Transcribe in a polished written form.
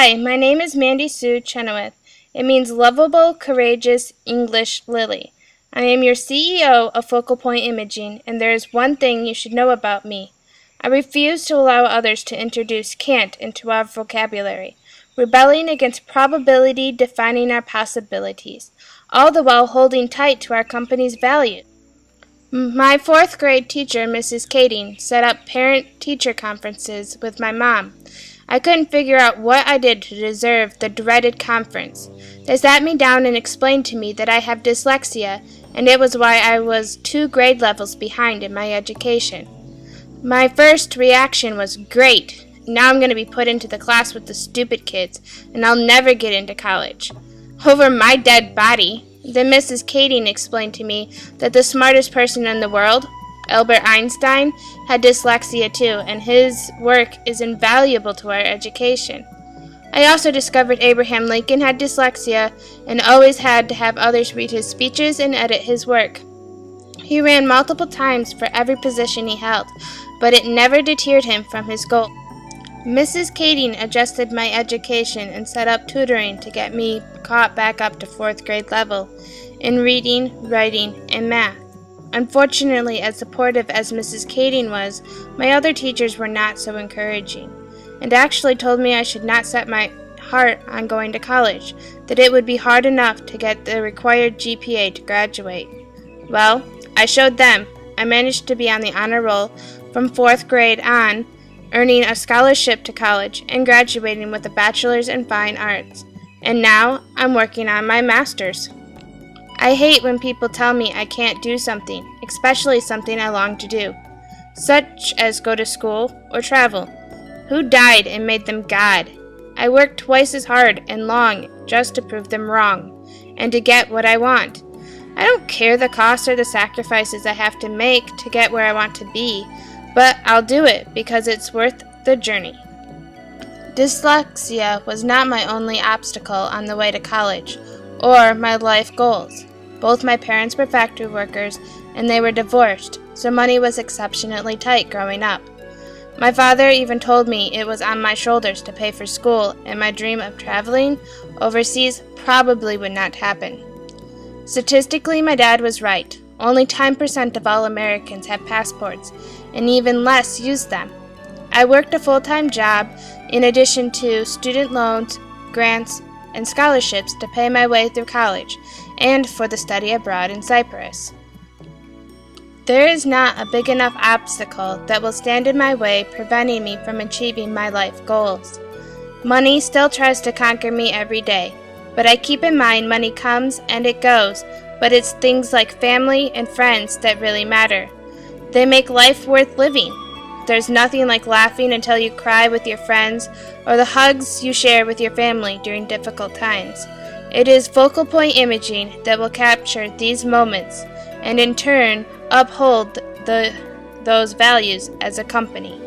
Hi, my name is Mandy Chenoweth. It means lovable, courageous English lily. I am your CEO of Focal Point Imaging, and there is one thing you should know about me. I refuse to allow others to introduce can't into our vocabulary, rebelling against probability defining our possibilities, all the while holding tight to our company's values. My fourth grade teacher, Mrs. Kading, set up parent-teacher conferences with my mom. I couldn't figure out what I did to deserve the dreaded conference. They sat me down and explained to me that I have dyslexia, and it was why I was 2 grade levels behind in my education. My first reaction was, great, now I'm going to be put into the class with the stupid kids, and I'll never get into college. Over my dead body. Then Mrs. Kading explained to me that the smartest person in the world, Albert Einstein, had dyslexia too, and his work is invaluable to our education. I also discovered Abraham Lincoln had dyslexia and always had to have others read his speeches and edit his work. He ran multiple times for every position he held, but it never deterred him from his goal. Mrs. Kading adjusted my education and set up tutoring to get me caught back up to 4th grade level in reading, writing, and math. Unfortunately, as supportive as Mrs. Kading was, my other teachers were not so encouraging, and actually told me I should not set my heart on going to college, that it would be hard enough to get the required GPA to graduate. Well, I showed them. I managed to be on the honor roll from 4th grade on, earning a scholarship to college and graduating with a bachelor's in fine arts. And now I'm working on my master's. I hate when people tell me I can't do something, especially something I long to do, such as go to school or travel. Who died and made them God? I work twice as hard and long just to prove them wrong, and to get what I want. I don't care the cost or the sacrifices I have to make to get where I want to be, but I'll do it because it's worth the journey. Dyslexia was not my only obstacle on the way to college, or my life goals. Both my parents were factory workers, and they were divorced, so money was exceptionally tight growing up. My father even told me it was on my shoulders to pay for school, and my dream of traveling overseas probably would not happen. Statistically, my dad was right. Only 10% of all Americans have passports, and even less use them. I worked a full-time job in addition to student loans, grants, and scholarships to pay my way through college and for the study abroad in Cyprus. There is not a big enough obstacle that will stand in my way preventing me from achieving my life goals. Money still tries to conquer me every day, but I keep in mind money comes and it goes, but it's things like family and friends that really matter. They make life worth living. There's nothing like laughing until you cry with your friends or the hugs you share with your family during difficult times. It is focal point imaging that will capture these moments and in turn uphold those values as a company.